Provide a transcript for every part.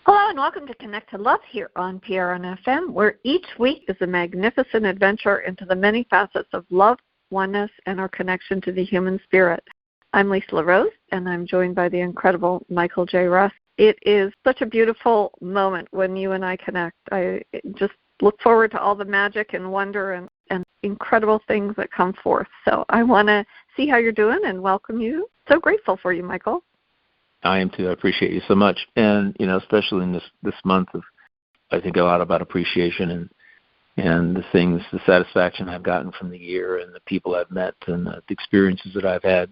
Hello and welcome to Connect to Love here on PRN-FM, where each week is a magnificent adventure into the many facets of love, oneness, and our connection to the human spirit. I'm Lisa LaRose, and I'm joined by the incredible Michael J. Russ. It is such a beautiful moment when you and I connect. I just look forward to all the magic and wonder and incredible things that come forth. So I want to see how you're doing and welcome you. So grateful for you, Michael. I am too. I appreciate you so much. And, especially in this month of, I think a lot about appreciation and the things, the satisfaction I've gotten from the year and the people I've met and the experiences that I've had.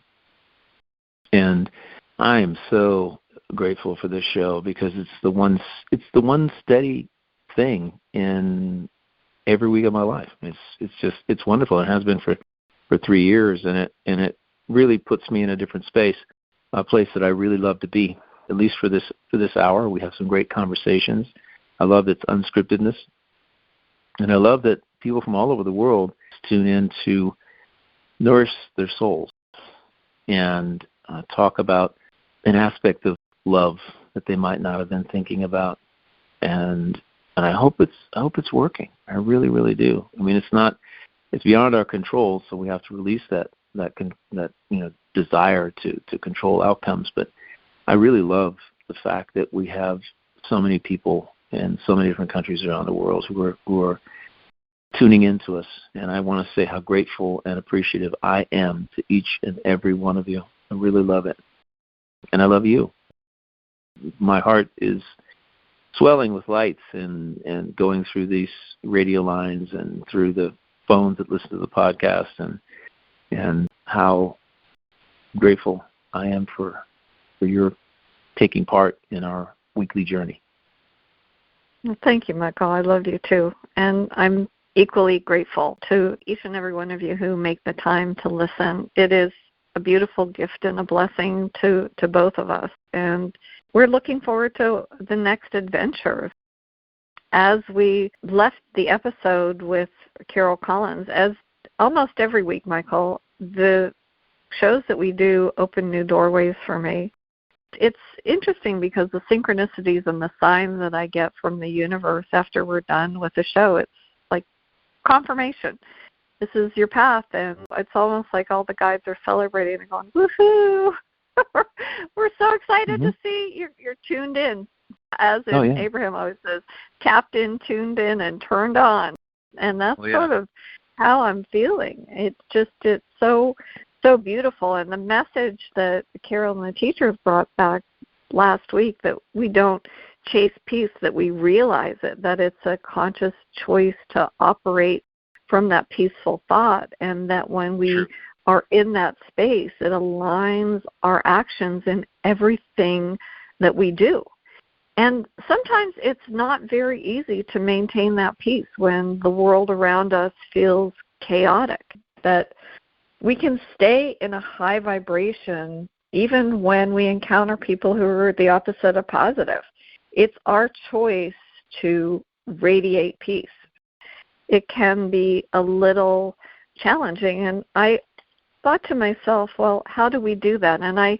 And I am so grateful for this show because it's the one steady thing in every week of my life. It's wonderful. It has been for 3 years, and it really puts me in a different space. A place that I really love to be, at least for this hour. We have some great conversations. I love its unscriptedness, and I love that people from all over the world tune in to nourish their souls and talk about an aspect of love that they might not have been thinking about. And I hope it's working. I really, really do. I mean, it's beyond our control, so we have to release that desire to control outcomes. But I really love the fact that we have so many people in so many different countries around the world who are tuning into us. And I want to say how grateful and appreciative I am to each and every one of you. I really love it. And I love you. My heart is swelling with lights and going through these radio lines and through the phones that listen to the podcast and how grateful I am for your taking part in our weekly journey. Well, thank you, Michael. I love you too. And I'm equally grateful to each and every one of you who make the time to listen. It is a beautiful gift and a blessing to both of us. And we're looking forward to the next adventure. As we left the episode with Carol Collins, as almost every week, Michael, the shows that we do open new doorways for me. It's interesting because the synchronicities and the signs that I get from the universe after we're done with the show, it's like confirmation. This is your path, and it's almost like all the guides are celebrating and going, woohoo! We're so excited to see you're tuned in. As in Abraham always says, tapped in, tuned in, and turned on. And that's sort of how I'm feeling. It's so beautiful. And the message that Carol and the teachers brought back last week, that we don't chase peace, that we realize it, that it's a conscious choice to operate from that peaceful thought, and that when we are in that space, it aligns our actions in everything that we do. And sometimes it's not very easy to maintain that peace when the world around us feels chaotic, that we can stay in a high vibration even when we encounter people who are the opposite of positive. It's our choice to radiate peace. It can be a little challenging, and I thought to myself, well, how do we do that? And I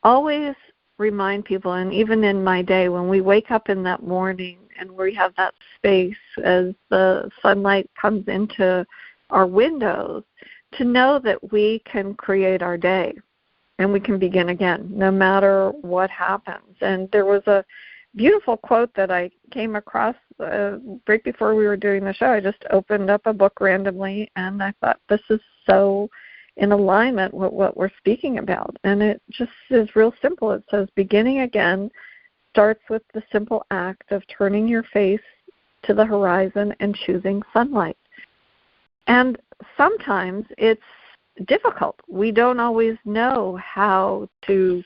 always remind people, and even in my day, when we wake up in that morning and we have that space as the sunlight comes into our windows, to know that we can create our day and we can begin again, no matter what happens. And there was a beautiful quote that I came across right before we were doing the show. I just opened up a book randomly, and I thought, this is so in alignment with what we're speaking about. And it just is real simple. It says, beginning again starts with the simple act of turning your face to the horizon and choosing sunlight. And sometimes it's difficult. We don't always know how to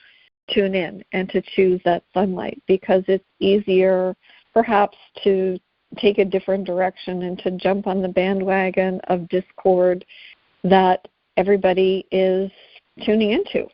tune in and to choose that sunlight, because it's easier perhaps to take a different direction and to jump on the bandwagon of discord that everybody is tuning into.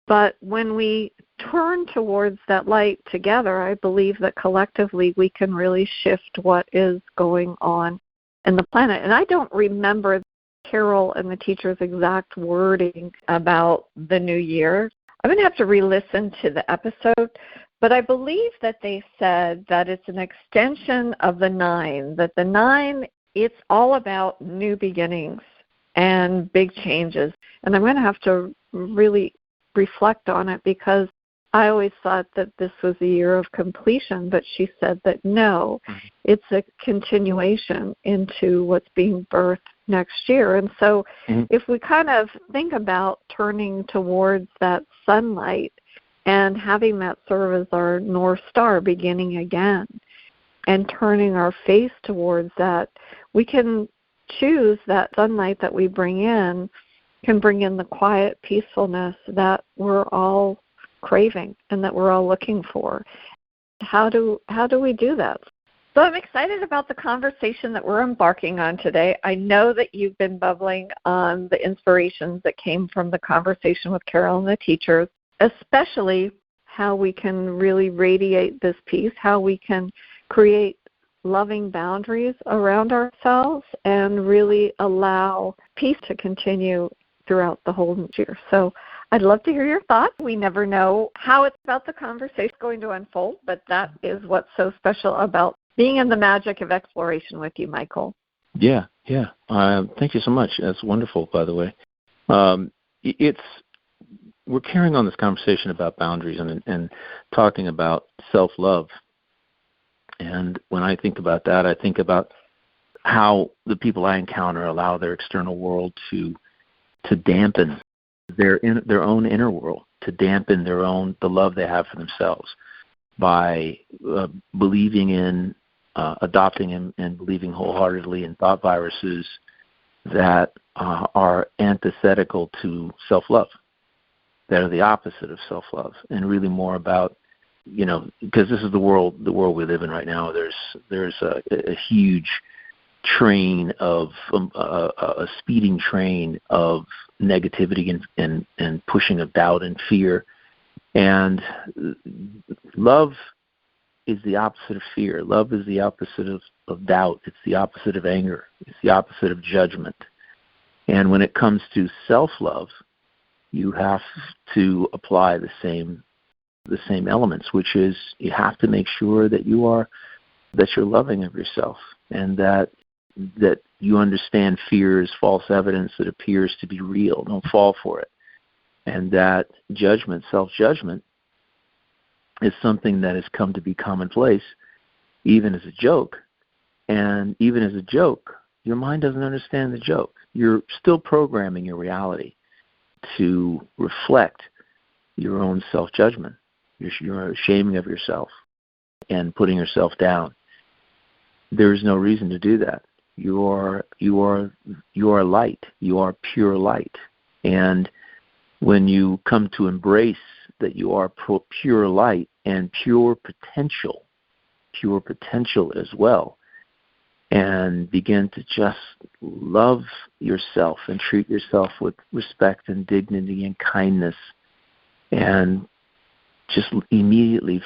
But when we turn towards that light together, I believe that collectively we can really shift what is going on in the planet. And I don't remember Carol and the teacher's exact wording about the new year. I'm going to have to re-listen to the episode, But I believe that they said that it's an extension of the 9, that the 9, it's all about new beginnings and big changes. And I'm going to have to really reflect on it, because I always thought that this was a year of completion, but she said that no, it's a continuation into what's being birthed next year. And so if we kind of think about turning towards that sunlight and having that serve as our North Star, beginning again, and turning our face towards that, we can choose that sunlight that we bring in, can bring in the quiet peacefulness that we're all craving and that we're all looking for. How do we do that? So I'm excited about the conversation that we're embarking on today. I know that you've been bubbling on the inspirations that came from the conversation with Carol and the teachers, especially how we can really radiate this peace, how we can create loving boundaries around ourselves and really allow peace to continue throughout the whole year. So I'd love to hear your thoughts. We never know how it's about the conversation going to unfold, but that is what's so special about being in the magic of exploration with you, Michael. Yeah. Thank you so much. That's wonderful, by the way. We're carrying on this conversation about boundaries and talking about self-love. And when I think about that, I think about how the people I encounter allow their external world to dampen their own inner world, to dampen the love they have for themselves by believing in, adopting and believing wholeheartedly in thought viruses that are antithetical to self-love, that are the opposite of self-love, and really more about, because this is the world we live in right now. There's a huge train of a speeding train of negativity and pushing of doubt and fear, and love is the opposite of fear. Love is the opposite of doubt. It's the opposite of anger. It's the opposite of judgment. And when it comes to self-love, you have to apply the same elements, which is you have to make sure that you're loving of yourself, and that you understand fear is false evidence that appears to be real. Don't fall for it. And that judgment, self-judgment, is something that has come to be commonplace, even as a joke. And even as a joke, your mind doesn't understand the joke. You're still programming your reality to reflect your own self-judgment. You're shaming of yourself and putting yourself down. There is no reason to do that. You are light. You are pure light. And when you come to embrace that you are pure light and pure potential as well, and begin to just love yourself and treat yourself with respect and dignity and kindness, and just immediately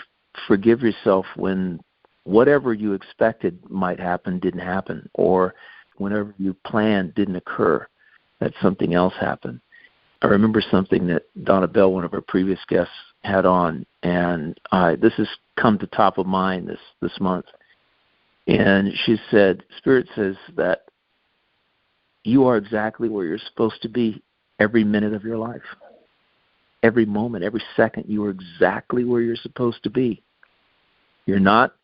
forgive yourself when whatever you expected might happen didn't happen, or whenever you planned didn't occur, that something else happened. I remember something that Donna Bell, one of our previous guests, had on, and this has come to top of mind this month. And she said, Spirit says that you are exactly where you're supposed to be every minute of your life. Every moment, every second, you are exactly where you're supposed to be. You're not.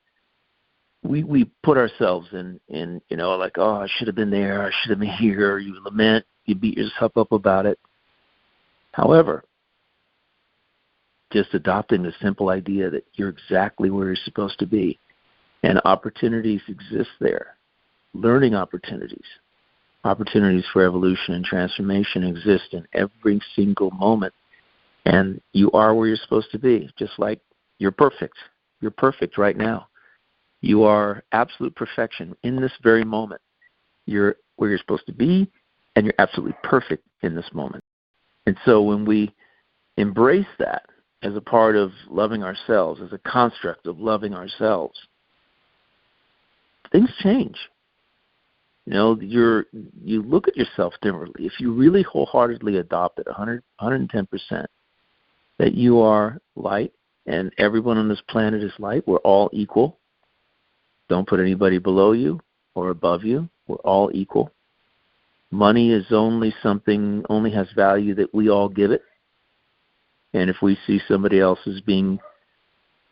We put ourselves in like, oh, I should have been there, I should have been here. You lament, you beat yourself up about it. However, just adopting the simple idea that you're exactly where you're supposed to be, and opportunities exist there. Learning opportunities for evolution and transformation exist in every single moment. And you are where you're supposed to be, just like you're perfect. You're perfect right now. You are absolute perfection in this very moment. You're where you're supposed to be, and you're absolutely perfect in this moment. And so when we embrace that as a part of loving ourselves, as a construct of loving ourselves, things change. You look at yourself differently. If you really wholeheartedly adopt it 110%, that you are light and everyone on this planet is light. We're all equal. Don't put anybody below you or above you. We're all equal. Money is only has value that we all give it. And if we see somebody else as being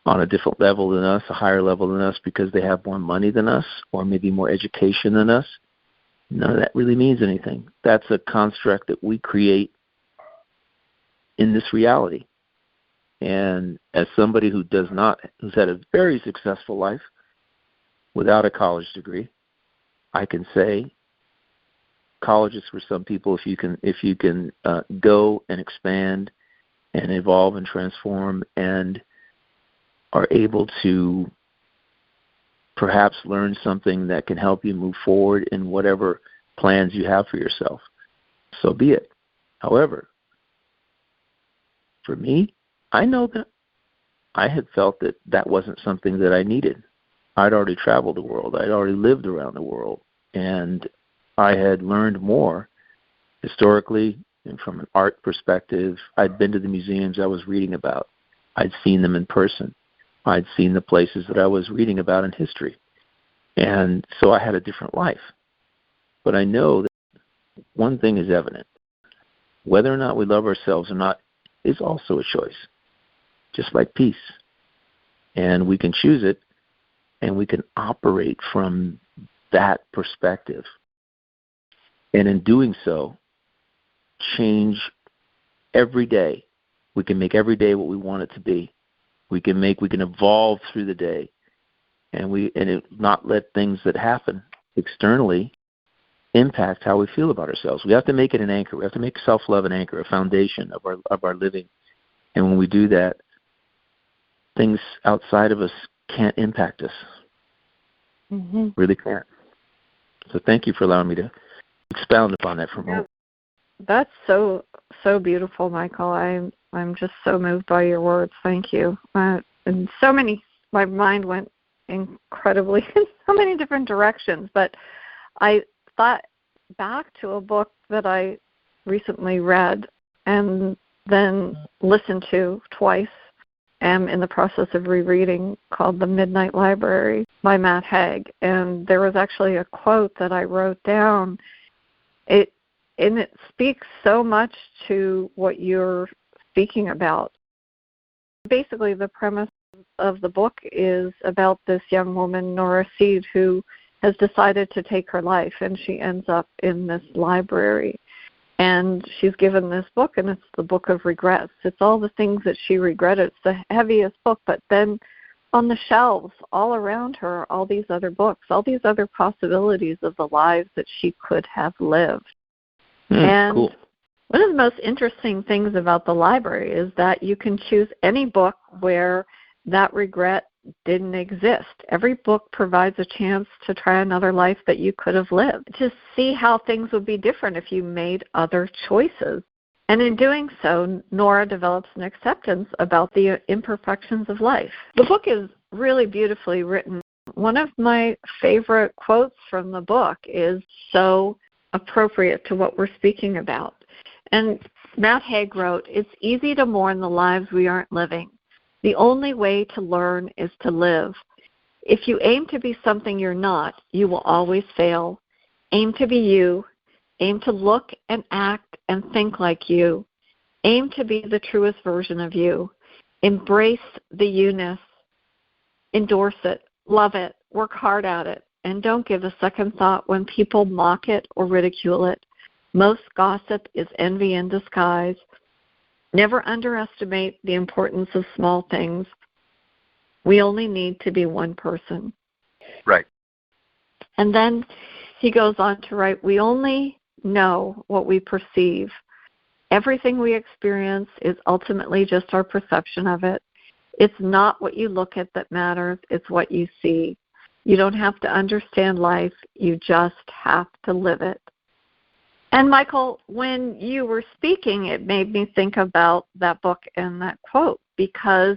on a different level than us, a higher level than us because they have more money than us or maybe more education than us, none of that really means anything. That's a construct that we create in this reality. And as somebody who's had a very successful life without a college degree, I can say college is for some people if you can go and expand and evolve and transform and are able to perhaps learn something that can help you move forward in whatever plans you have for yourself. So be it. However, for me, I know that I had felt that wasn't something that I needed. I'd already traveled the world. I'd already lived around the world. And I had learned more historically and from an art perspective. I'd been to the museums I was reading about. I'd seen them in person. I'd seen the places that I was reading about in history. And so I had a different life. But I know that one thing is evident. Whether or not we love ourselves or not is also a choice, just like peace. And we can choose it, and we can operate from that perspective. And in doing so, change every day. We can make every day what we want it to be. We can evolve through the day, and not let things that happen externally impact how we feel about ourselves. We have to make it an anchor. We have to make self-love an anchor, a foundation of our living. And when we do that, things outside of us can't impact us. Mm-hmm. Really can't. So thank you for allowing me to expound upon that for a moment. That's so beautiful, Michael. I'm just so moved by your words. Thank you. And my mind went incredibly in so many different directions. But I thought back to a book that I recently read and then listened to twice. Am in the process of rereading, called The Midnight Library by Matt Haig. And there was actually a quote that I wrote down. It speaks so much to what you're speaking about. Basically, the premise of the book is about this young woman, Nora Seed, who has decided to take her life, and she ends up in this library. And she's given this book, and it's the book of regrets. It's all the things that she regretted. It's the heaviest book, but then on the shelves all around her are all these other books, all these other possibilities of the lives that she could have lived. And cool. One of the most interesting things about the library is that you can choose any book where that regret didn't exist. Every book provides a chance to try another life that you could have lived, to see how things would be different if you made other choices. And in doing so, Nora develops an acceptance about the imperfections of life. The book is really beautifully written. One of my favorite quotes from the book is so appropriate to what we're speaking about. And Matt Haig wrote, "It's easy to mourn the lives we aren't living. The only way to learn is to live. If you aim to be something you're not, you will always fail. Aim to be you. Aim to look and act and think like you. Aim to be the truest version of you. Embrace the you-ness. Endorse it. Love it. Work hard at it. And don't give a second thought when people mock it or ridicule it. Most gossip is envy in disguise. Never underestimate the importance of small things. We only need to be one person." Right. And then he goes on to write, "We only know what we perceive. Everything we experience is ultimately just our perception of it. It's not what you look at that matters, it's what you see. You don't have to understand life, you just have to live it." And Michael, when you were speaking, it made me think about that book and that quote, because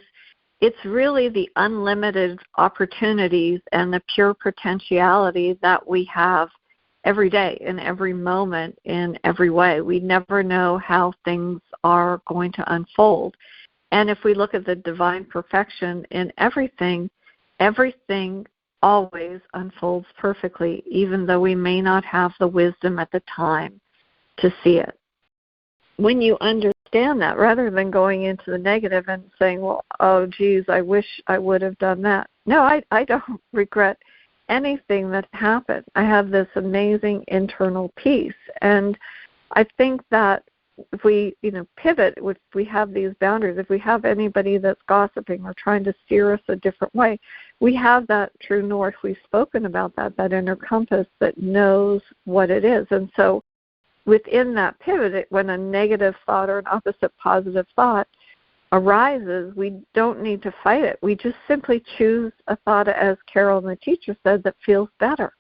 it's really the unlimited opportunities and the pure potentiality that we have every day, in every moment, in every way. We never know how things are going to unfold. And if we look at the divine perfection in everything, everything always unfolds perfectly, even though we may not have the wisdom at the time to see it. When you understand that, rather than going into the negative and saying, well, oh, geez, I wish I would have done that. No, I don't regret anything that happened. I have this amazing internal peace. And I think that if we, pivot, if we have these boundaries, if we have anybody that's gossiping or trying to steer us a different way, we have that true north. We've spoken about that inner compass that knows what it is. And so within that pivot, when a negative thought or an opposite positive thought arises, we don't need to fight it. We just simply choose a thought, as Carol, the teacher, said, that feels better.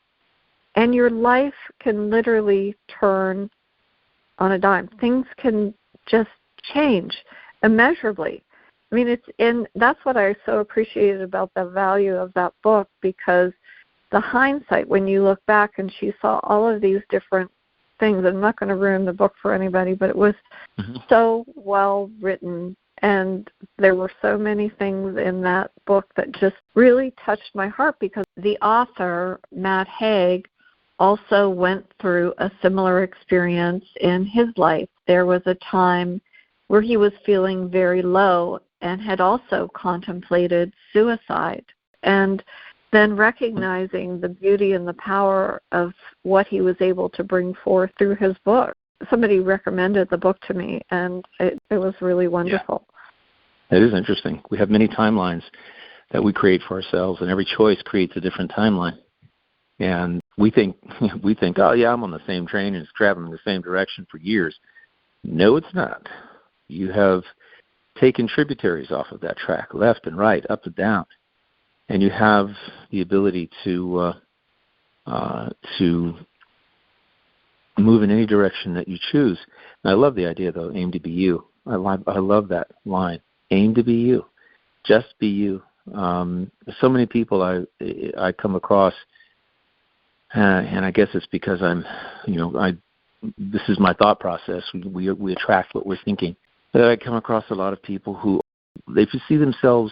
And your life can literally turn on a dime. Things can just change immeasurably. I mean, that's what I so appreciated about the value of that book, because the hindsight, when you look back and she saw all of these different things, I'm not going to ruin the book for anybody, but it was so well written, and there were so many things in that book that just really touched my heart, because the author, Matt Haig, also went through a similar experience in his life. There was a time where he was feeling very low and had also contemplated suicide. And then recognizing the beauty and the power of what he was able to bring forth through his book. Somebody recommended the book to me, and it was really wonderful. Yeah. It is interesting. We have many timelines that we create for ourselves, and every choice creates a different timeline. And we think, oh yeah, I'm on the same train and it's traveling in the same direction for years. No, it's not. You have taken tributaries off of that track, left and right, up and down, and you have the ability to move in any direction that you choose. And I love the idea, though, aim to be you. I love that line. Aim to be you. Just be you. So many people I come across. And I guess it's because this is my thought process. We attract what we're thinking. But I come across a lot of people who they see themselves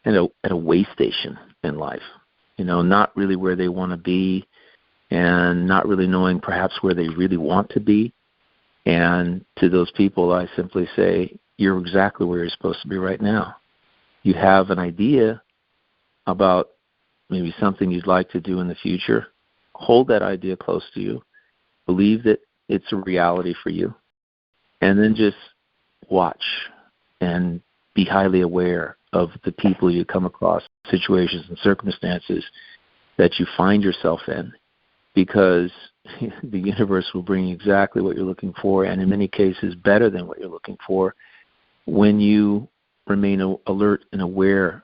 at a way station in life, not really where they want to be, and not really knowing perhaps where they really want to be. And to those people, I simply say, you're exactly where you're supposed to be right now. You have an idea about maybe something you'd like to do in the future. Hold that idea close to you. Believe that it's a reality for you. And then just watch and be highly aware of the people you come across, situations and circumstances that you find yourself in, because the universe will bring exactly what you're looking for, and in many cases better than what you're looking for, when you remain alert and aware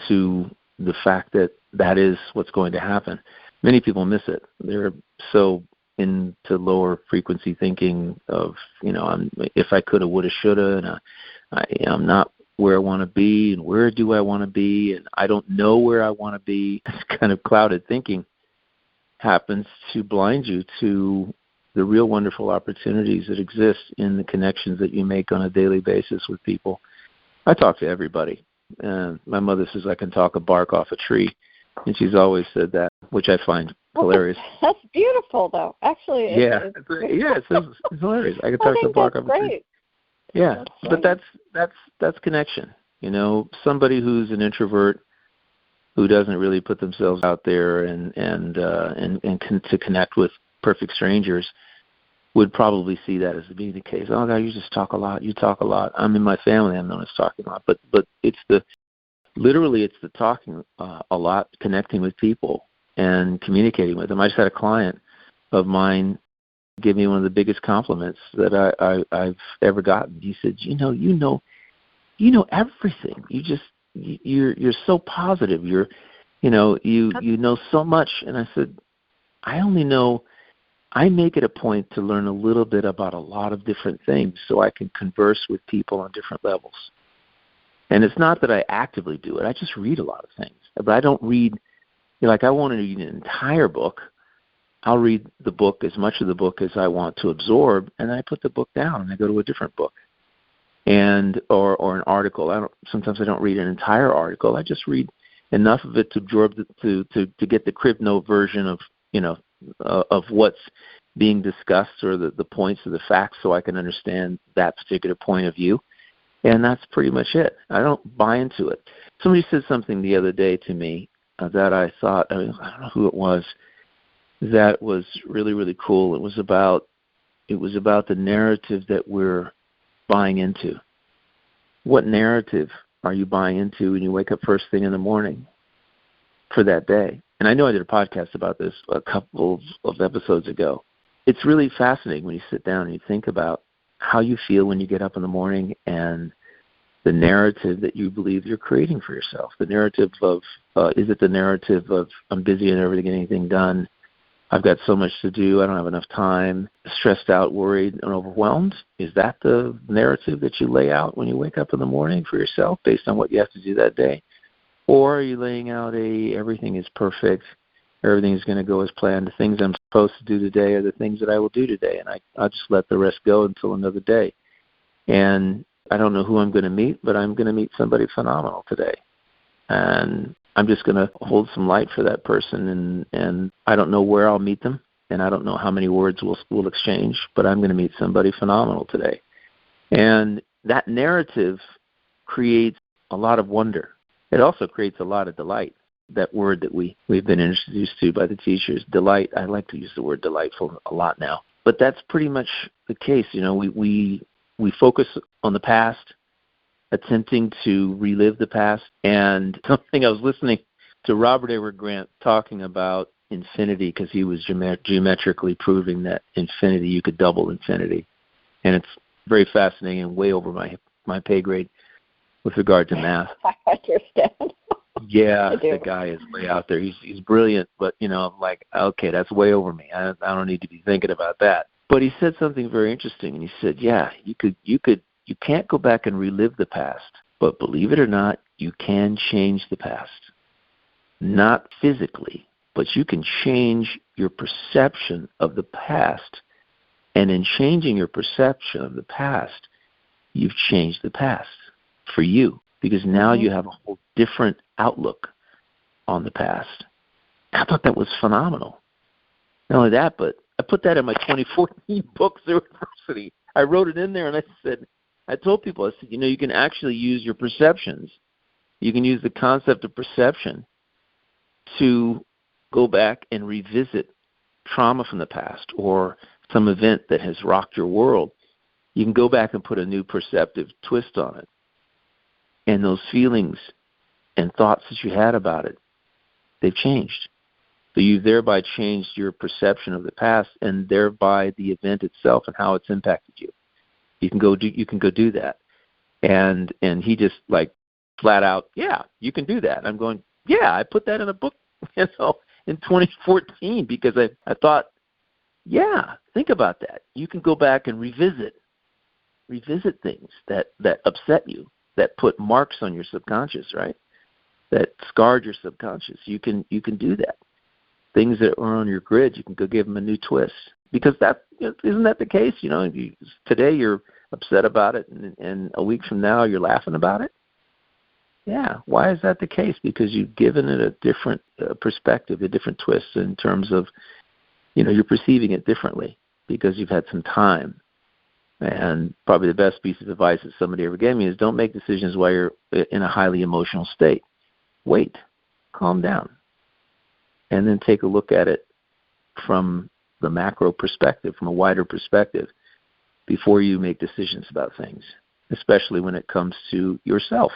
to the fact that that is what's going to happen. Many people miss it. They're so into lower frequency thinking of, if I coulda, woulda, shoulda, and I'm not where I want to be, and where do I want to be, and I don't know where I want to be. This kind of clouded thinking happens to blind you to the real wonderful opportunities that exist in the connections that you make on a daily basis with people. I talk to everybody. My mother says I can talk a bark off a tree, and she's always said that, which I find hilarious. That's beautiful, though. Actually, it's hilarious. I can talk to a bark off a tree. Yeah, but that's connection. Somebody who's an introvert, who doesn't really put themselves out there and to connect with perfect strangers, would probably see that as being the case. Oh God, you just talk a lot. You talk a lot. I'm in my family. I'm known as talking a lot. But it's the talking a lot, connecting with people and communicating with them. I just had a client of mine give me one of the biggest compliments that I've ever gotten. He said, you know everything. You're so positive. You know so much. And I said, I make it a point to learn a little bit about a lot of different things so I can converse with people on different levels. And it's not that I actively do it. I just read a lot of things. But I don't read, I want to read an entire book. I'll read the book, as much of the book as I want to absorb, and then I put the book down and I go to a different book. or an article. Sometimes I don't read an entire article. I just read enough of it to absorb to get the crib note version of of what's being discussed, or the points or the facts, so I can understand that particular point of view. And that's pretty much it. I don't buy into it. Somebody said something the other day to me that I thought, I don't know who it was, that was really, really cool. It was about the narrative that we're buying into. What narrative are you buying into when you wake up first thing in the morning for that day? And I know I did a podcast about this a couple of episodes ago. It's really fascinating when you sit down and you think about how you feel when you get up in the morning and the narrative that you believe you're creating for yourself. The narrative of, is it the narrative of I'm busy and never getting anything done? I've got so much to do, I don't have enough time, stressed out, worried, and overwhelmed? Is that the narrative that you lay out when you wake up in the morning for yourself based on what you have to do that day? Or are you laying out everything is perfect, everything is going to go as planned, the things I'm supposed to do today are the things that I will do today, and I'll just let the rest go until another day. And I don't know who I'm going to meet, but I'm going to meet somebody phenomenal today. And I'm just going to hold some light for that person, and I don't know where I'll meet them, and I don't know how many words we'll exchange, but I'm going to meet somebody phenomenal today. And that narrative creates a lot of wonder. It also creates a lot of delight. That word that we've been introduced to by the teachers, delight. I like to use the word delightful a lot now. But that's pretty much the case. We focus on the past, attempting to relive the past. And something I was listening to Robert Edward Grant talking about infinity, because he was geometrically proving that infinity, you could double infinity. And it's very fascinating and way over my pay grade with regard to math. I understand. Yeah, the guy is way out there. He's brilliant, but I'm like, okay, that's way over me. I don't need to be thinking about that. But he said something very interesting, and he said, yeah, you can't go back and relive the past, but believe it or not, you can change the past. Not physically, but you can change your perception of the past. And in changing your perception of the past, you've changed the past for you, because now you have a whole different outlook on the past. I thought that was phenomenal. Not only that, but I put that in my 2014 book, Zero Adversity. I wrote it in there, and I told people, I said, you can actually use your perceptions. You can use the concept of perception to go back and revisit trauma from the past or some event that has rocked your world. You can go back and put a new perceptive twist on it. And those feelings and thoughts that you had about it, they've changed. So you've thereby changed your perception of the past, and thereby the event itself and how it's impacted you. You can go do that. And he just like flat out, yeah, you can do that. I'm going, yeah, I put that in a book, in 2014, because I thought, yeah, think about that. You can go back and revisit things that upset you, that put marks on your subconscious, right? That scarred your subconscious. You can do that. Things that are on your grid, you can go give them a new twist. Because isn't that the case? Today you're upset about it, and a week from now you're laughing about it. Yeah, why is that the case? Because you've given it a different perspective, a different twist in terms of, you're perceiving it differently because you've had some time. And probably the best piece of advice that somebody ever gave me is don't make decisions while you're in a highly emotional state. Wait, calm down, and then take a look at it from the macro perspective, from a wider perspective, before you make decisions about things, especially when it comes to yourself.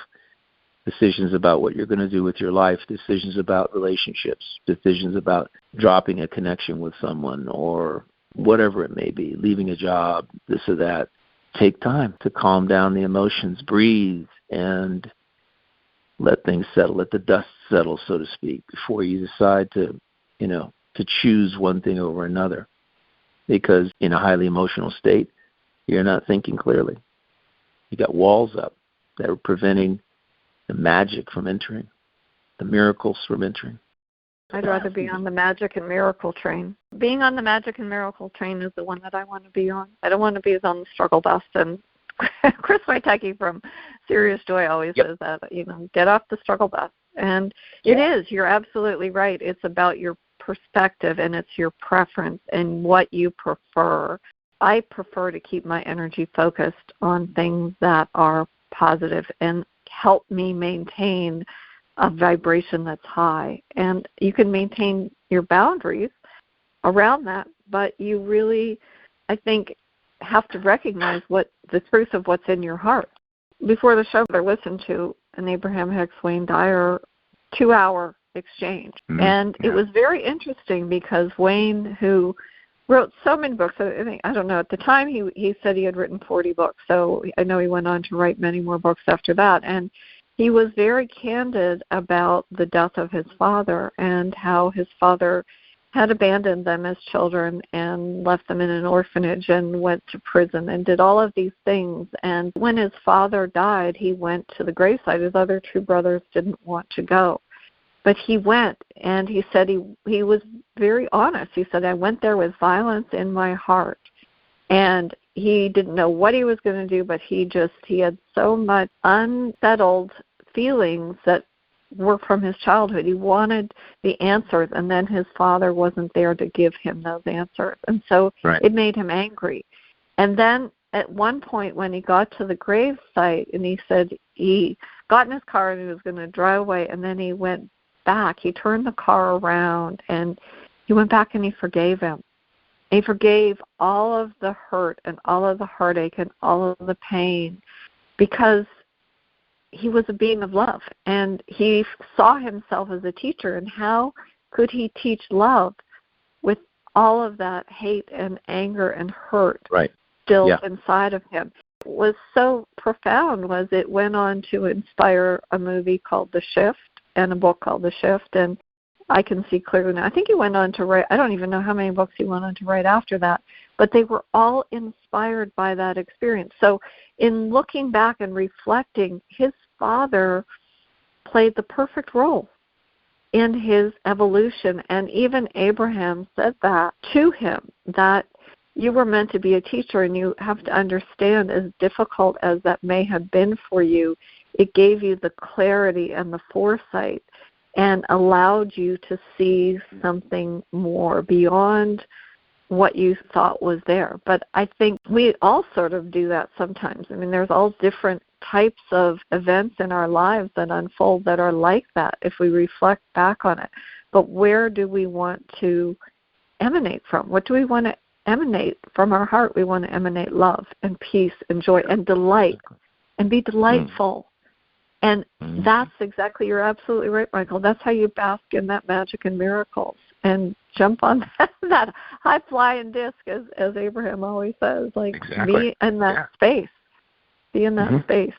Decisions about what you're going to do with your life, decisions about relationships, decisions about dropping a connection with someone or whatever it may be, leaving a job, this or that. Take time to calm down the emotions, breathe, and let things settle, let the dust settle, so to speak, before you decide to choose one thing over another. Because in a highly emotional state, you're not thinking clearly. You got walls up that are preventing the magic from entering, the miracles from entering. I'd rather be on the magic and miracle train. Being on the magic and miracle train is the one that I want to be on. I don't want to be on the struggle bus and Chris Wojtacki from Serious Joy always says that, get off the struggle bus. And it is. You're absolutely right. It's about your perspective, and it's your preference and what you prefer. I prefer to keep my energy focused on things that are positive and help me maintain a vibration that's high. And you can maintain your boundaries around that, but you really, I think, have to recognize what the truth of what's in your heart. Before the show, I listened to an Abraham Hicks Wayne Dyer 2-hour exchange. And it was very interesting because Wayne, who wrote so many books, I don't know, at the time he said he had written 40 books, so I know he went on to write many more books after that. And he was very candid about the death of his father and how his father had abandoned them as children and left them in an orphanage and went to prison and did all of these things. And when his father died, he went to the gravesite. His other two brothers didn't want to go. But he went, and he said he was very honest. He said, I went there with violence in my heart. And he didn't know what he was going to do, but he had so much unsettled feelings that were from his childhood. He wanted the answers, and then his father wasn't there to give him those answers. And so it made him angry. And then at one point when he got to the grave site, and he said he got in his car and he was going to drive away, and then he went back. He turned the car around, and he went back and he forgave him. He forgave all of the hurt and all of the heartache and all of the pain because he was a being of love, and he saw himself as a teacher. And how could he teach love with all of that hate and anger and hurt still inside of him? What was so profound was it went on to inspire a movie called The Shift and a book called The Shift, and I can see clearly now. I think he went on to write, I don't even know how many books he went on to write after that, but they were all inspired by that experience. So in looking back and reflecting, his father played the perfect role in his evolution, and even Abraham said that to him, that you were meant to be a teacher, and you have to understand, as difficult as that may have been for you, it gave you the clarity and the foresight and allowed you to see something more beyond what you thought was there. But I think we all sort of do that sometimes. I mean, there's all different types of events in our lives that unfold that are like that if we reflect back on it. But where do we want to emanate from? What do we want to emanate from our heart? We want to emanate love and peace and joy and delight and be delightful. And that's exactly, you're absolutely right, Michael. That's how you bask in that magic and miracles and jump on that high-flying disc, as Abraham always says, be in that space. Be in that space.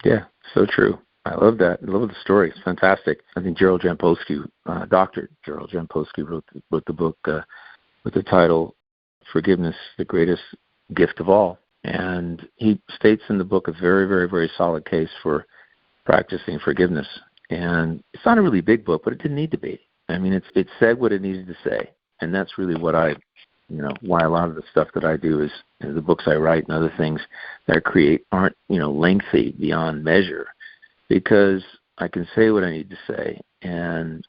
Yeah, so true. I love that. I love the story. It's fantastic. I think Gerald Jampolsky, Dr. Gerald Jampolsky wrote the book with the title Forgiveness, the Greatest Gift of All. And he states in the book a very, very, very solid case for practicing forgiveness. And it's not a really big book, but it didn't need to be. I mean, it said what it needed to say. And that's really what why a lot of the stuff that I do is the books I write and other things that I create aren't, lengthy beyond measure, because I can say what I need to say. And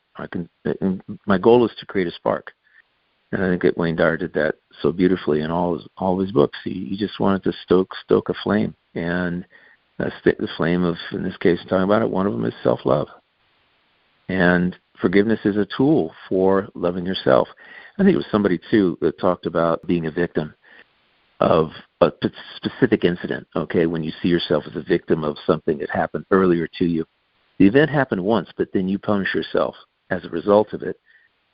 my goal is to create a spark. And I think that Wayne Dyer did that so beautifully in all his books. He just wanted to stoke a flame. And that's the flame of, in this case, I'm talking about it, one of them is self-love. And forgiveness is a tool for loving yourself. I think it was somebody, too, that talked about being a victim of a specific incident, okay, when you see yourself as a victim of something that happened earlier to you. The event happened once, but then you punish yourself as a result of it,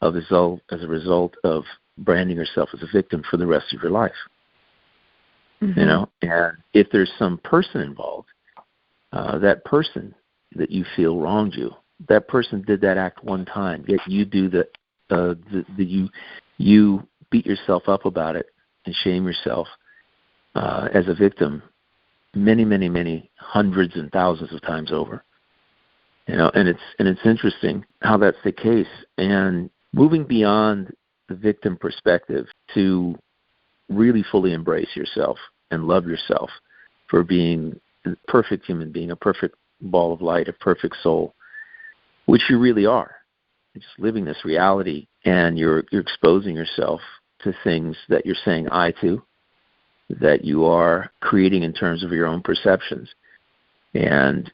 as a result of branding yourself as a victim for the rest of your life. And if there's some person involved, that person that you feel wronged you, that person did that act one time, yet you do you beat yourself up about it and shame yourself as a victim many, many, many hundreds and thousands of times over. And it's interesting how that's the case. And moving beyond the victim perspective to really fully embrace yourself and love yourself for being a perfect human being, a perfect ball of light, a perfect soul, which you really are. You're just living this reality, and you're exposing yourself to things that you're saying I to, that you are creating in terms of your own perceptions. And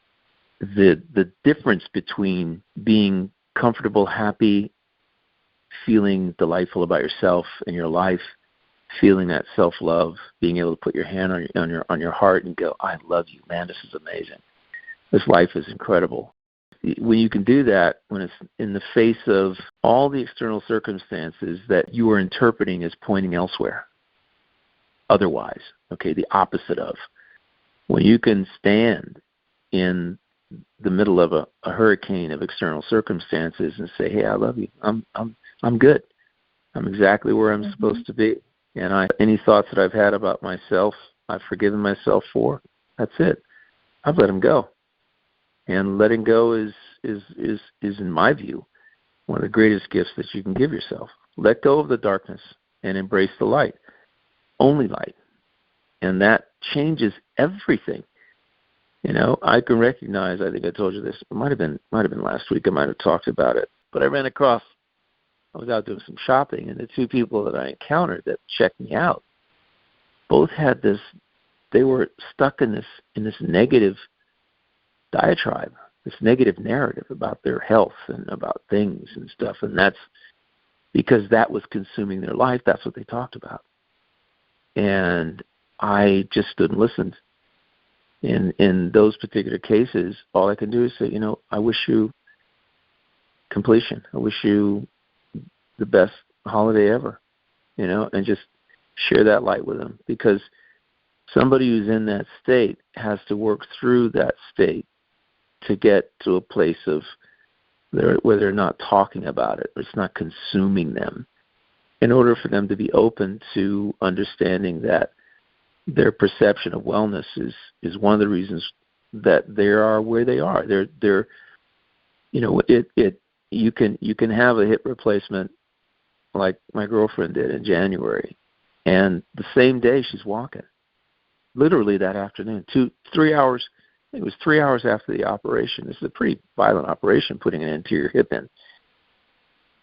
the difference between being comfortable, happy, feeling delightful about yourself and your life, feeling that self-love, being able to put your hand on your heart and go, I love you, man, this is amazing. This life is incredible. When you can do that, when it's in the face of all the external circumstances that you are interpreting as pointing elsewhere, otherwise, okay, the opposite of. When you can stand in the middle of a hurricane of external circumstances and say, hey, I love you. I'm good. I'm exactly where I'm supposed to be. And any thoughts that I've had about myself, I've forgiven myself for. That's it. I've let them go. And letting go is in my view, one of the greatest gifts that you can give yourself. Let go of the darkness and embrace the light. Only light. And that changes everything. You know, I can recognize, I think I told you this, it might have been last week, I might have talked about it, but I was out doing some shopping, and the two people that I encountered that checked me out both had this, they were stuck in this negative diatribe, this negative narrative about their health and about things and stuff, and that's because that was consuming their life. That's what they talked about. And I just stood and listened. In those particular cases, all I can do is say, you know, I wish you completion. I wish you the best holiday ever, you know, and just share that light with them, because somebody who's in that state has to work through that state to get to a place of where they're not talking about it, or it's not consuming them, in order for them to be open to understanding that their perception of wellness is one of the reasons that they are where they are. They're you know, you can have a hip replacement like my girlfriend did in January, and the same day she's walking. Literally that afternoon, 3 hours. It was 3 hours after the operation. This is a pretty violent operation, putting an anterior hip in.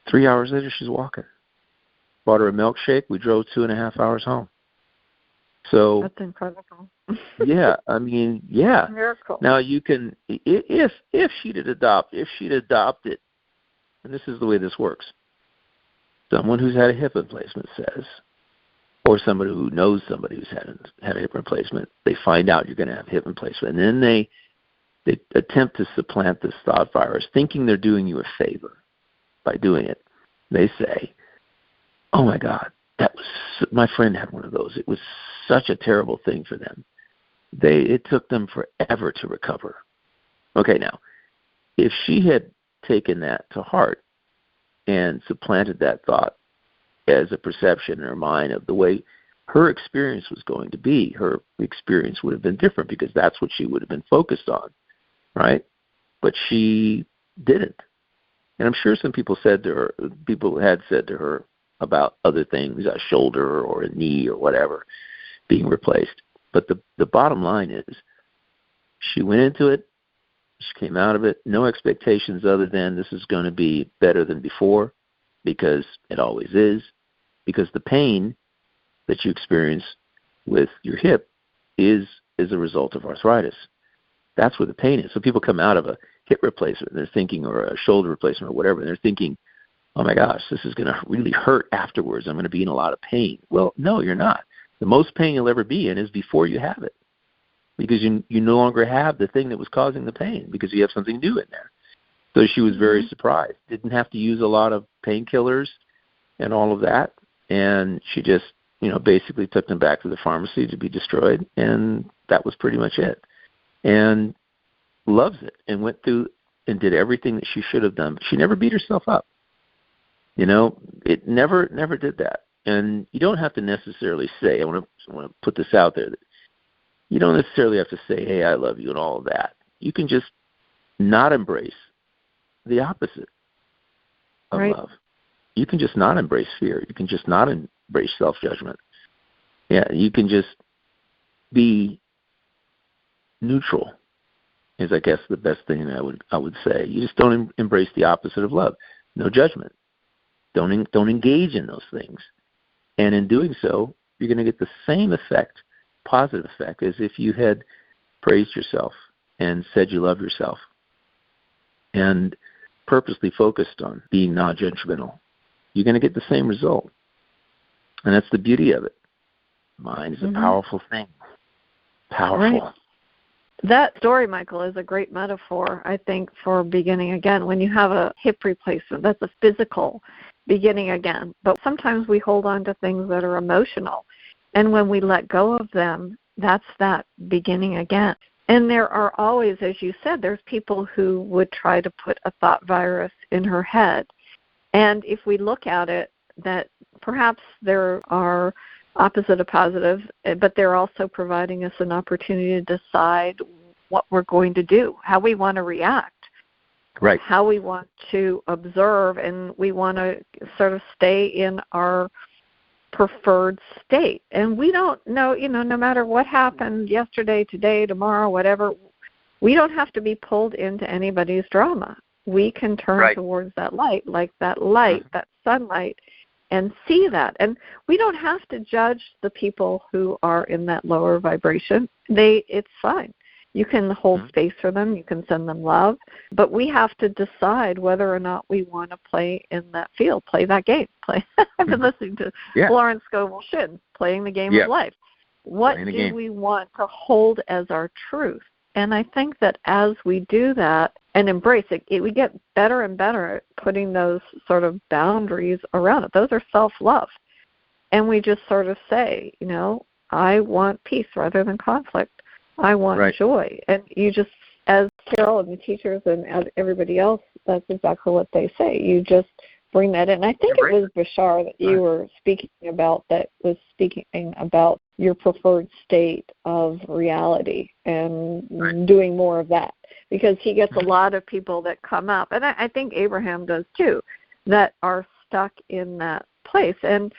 3 hours later, she's walking. Bought her a milkshake. We drove 2.5 hours home. So that's incredible. Yeah, I mean, yeah. Miracle. Now you can, if she'd adopted, and this is the way this works. Someone who's had a hip replacement says, or somebody who knows somebody who's had a hip replacement, they find out you're going to have hip replacement, and then they attempt to supplant this thought virus, thinking they're doing you a favor by doing it. They say, "Oh my God, my friend had one of those. It was such a terrible thing for them. It took them forever to recover." Okay, now, if she had taken that to heart and supplanted that thought as a perception in her mind of the way her experience was going to be, her experience would have been different, because that's what she would have been focused on, right? But she didn't. And I'm sure some people had said to her about other things, a shoulder or a knee or whatever being replaced. But the bottom line is, she went into it, she came out of it, no expectations other than this is going to be better than before, because it always is, because the pain that you experience with your hip is a result of arthritis. That's where the pain is. So people come out of a hip replacement, and they're thinking, or a shoulder replacement or whatever, and they're thinking, oh my gosh, this is going to really hurt afterwards. I'm going to be in a lot of pain. Well, no, you're not. The most pain you'll ever be in is before you have it, because you no longer have the thing that was causing the pain, because you have something new in there. So she was very surprised. Didn't have to use a lot of painkillers and all of that, and she just, basically took them back to the pharmacy to be destroyed, and that was pretty much it. And loves it, and went through and did everything that she should have done. She never beat herself up. It never did that. And you don't have to necessarily say, I want to put this out there, that you don't necessarily have to say, hey, I love you and all of that. You can just not embrace the opposite of love. You can just not embrace fear. You can just not embrace self-judgment. Yeah, you can just be neutral is, I guess, the best thing I would say. You just don't embrace the opposite of love. No judgment. Don't engage in those things. And in doing so, you're going to get the same effect, positive effect, as if you had praised yourself and said you love yourself and purposely focused on being non-judgmental. You're going to get the same result. And that's the beauty of it. Mind is a powerful thing. Powerful. Right. That story, Michael, is a great metaphor, I think, for beginning again. When you have a hip replacement, that's a physical beginning again. But sometimes we hold on to things that are emotional. And when we let go of them, that's that beginning again. And there are always, as you said, there's people who would try to put a thought virus in her head. And if we look at it, that perhaps there are opposite of positive, but they're also providing us an opportunity to decide what we're going to do, how we want to react, right? How we want to observe, and we want to sort of stay in our preferred state. And we don't know, no matter what happened yesterday, today, tomorrow, whatever, we don't have to be pulled into anybody's drama. We can turn towards that light, like that light, that sunlight, and see that. And we don't have to judge the people who are in that lower vibration. It's fine. You can hold space for them. You can send them love. But we have to decide whether or not we want to play in that field, play that game. I've been listening to Florence Scovel Shinn, playing the game of life. What do we want to hold as our truth? And I think that as we do that and embrace it, we get better and better at putting those sort of boundaries around it. Those are self-love. And we just sort of say, I want peace rather than conflict. I want joy. And you just, as Carol and the teachers and as everybody else, that's exactly what they say. You just bring that in. I think it was Bashar that you were speaking about that was speaking about your preferred state of reality and doing more of that, because he gets a lot of people that come up, and I think Abraham does too, that are stuck in that place. And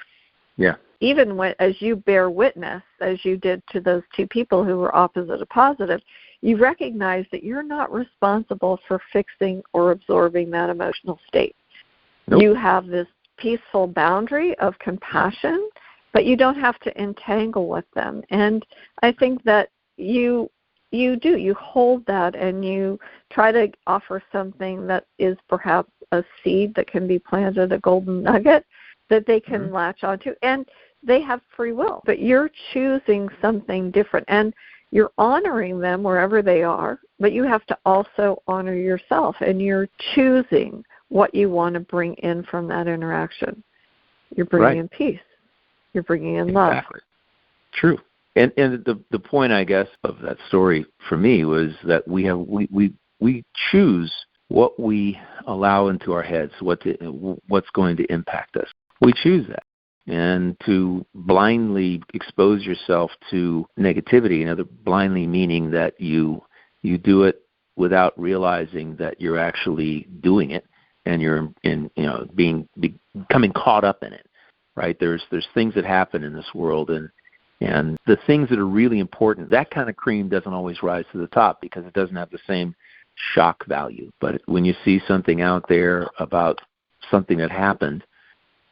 even as you bear witness, as you did to those two people who were opposite of positive, you recognize that you're not responsible for fixing or absorbing that emotional state. Nope. You have this peaceful boundary of compassion, but you don't have to entangle with them. And I think that you hold that, and you try to offer something that is perhaps a seed that can be planted, a golden nugget that they can latch onto. And they have free will, but you're choosing something different, and you're honoring them wherever they are, but you have to also honor yourself, and you're choosing what you want to bring in from that interaction. You're bringing in peace. You're bringing in love. Exactly. True. And the point, I guess, of that story for me was that we choose what we allow into our heads, what's going to impact us. We choose that. And to blindly expose yourself to negativity, blindly meaning that you do it without realizing that you're actually doing it, and you're becoming caught up in it, right? There's things that happen in this world, and the things that are really important, that kind of cream doesn't always rise to the top because it doesn't have the same shock value. But when you see something out there about something that happened,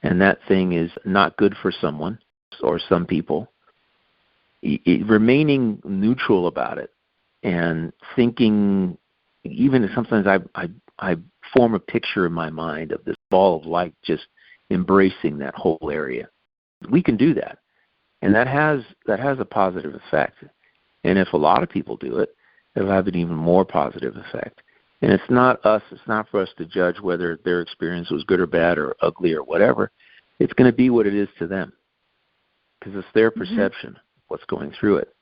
and that thing is not good for someone or some people, remaining neutral about it and thinking, even sometimes I form a picture in my mind of this ball of light just embracing that whole area. We can do that, and that has a positive effect. And if a lot of people do it, it'll have an even more positive effect. And it's not for us to judge whether their experience was good or bad or ugly or whatever. It's going to be what it is to them, because it's their perception of what's going through it.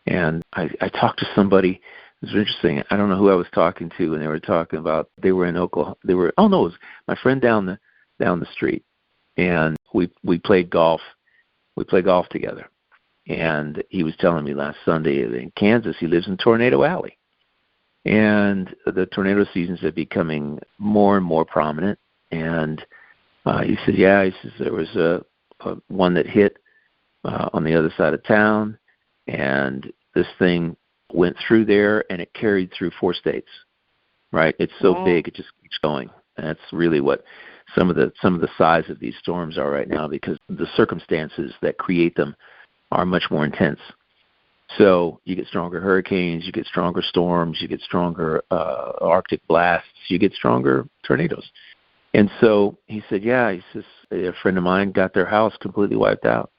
And I talked to somebody. It was interesting. I don't know who I was talking to, and they were talking about they were in Oklahoma. It was my friend down the street, and we played golf. We played golf together, and he was telling me last Sunday in Kansas he lives in Tornado Alley, and the tornado seasons are becoming more and more prominent. And he said, there was one that hit on the other side of town. And this thing went through there, and it carried through 4 states, right? It's so big, it just keeps going. And that's really what some of the size of these storms are right now, because the circumstances that create them are much more intense. So you get stronger hurricanes, you get stronger storms, you get stronger Arctic blasts, you get stronger tornadoes. And so he said, he says, a friend of mine got their house completely wiped out.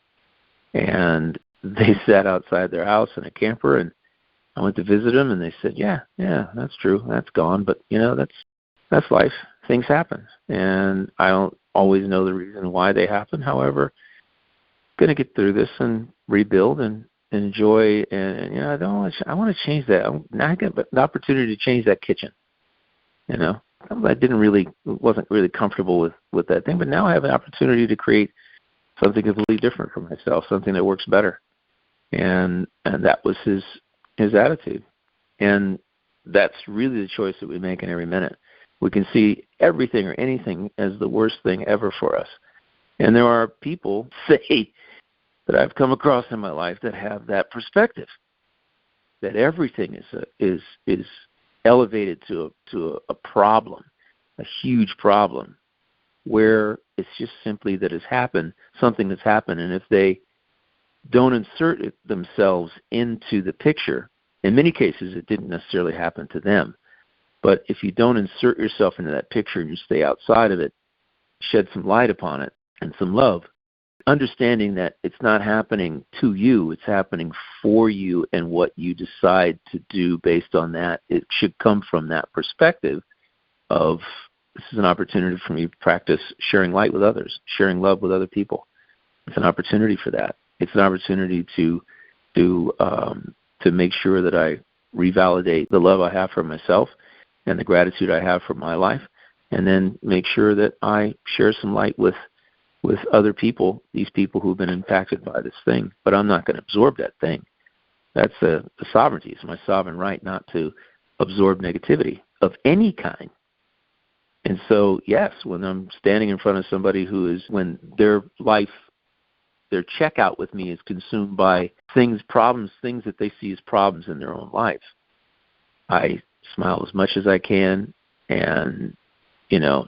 And they sat outside their house in a camper, and I went to visit them, and they said, yeah, that's true. That's gone. But, that's life. Things happen. And I don't always know the reason why they happen. However, going to get through this and rebuild and enjoy. And I want to change that. Now I get the opportunity to change that kitchen. I wasn't really comfortable with that thing. But now I have an opportunity to create something completely different for myself, something that works better. And that was his attitude. And that's really the choice that we make in every minute. We can see everything or anything as the worst thing ever for us. And there are people, say, that I've come across in my life that have that perspective, that everything is elevated to a problem, a huge problem, where it's just simply that has happened, something that's happened, and if they don't insert themselves into the picture, in many cases it didn't necessarily happen to them, but if you don't insert yourself into that picture and you stay outside of it, shed some light upon it and some love, understanding that it's not happening to you, it's happening for you, and what you decide to do based on that, it should come from that perspective of, this is an opportunity for me to practice sharing light with others, sharing love with other people. It's an opportunity for that. It's an opportunity to make sure that I revalidate the love I have for myself and the gratitude I have for my life, and then make sure that I share some light with other people, these people who've been impacted by this thing. But I'm not going to absorb that thing. That's the sovereignty. It's my sovereign right not to absorb negativity of any kind. And so, yes, when I'm standing in front of somebody when their life, their checkout with me is consumed by problems that they see as problems in their own life, I smile as much as I can and,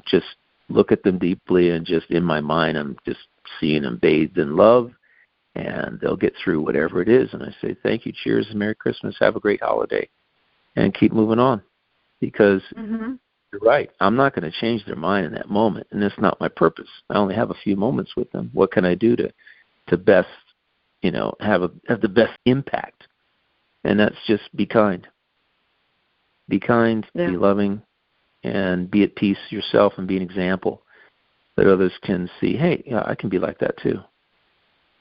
just look at them deeply, and just in my mind, I'm just seeing them bathed in love, and they'll get through whatever it is. And I say, thank you, cheers, and Merry Christmas, have a great holiday, and keep moving on. Because you're right, I'm not going to change their mind in that moment, and that's not my purpose. I only have a few moments with them. What can I do to best, have the best impact? And that's just be kind. Be kind, be loving, and be at peace yourself, and be an example that others can see, hey, I can be like that too.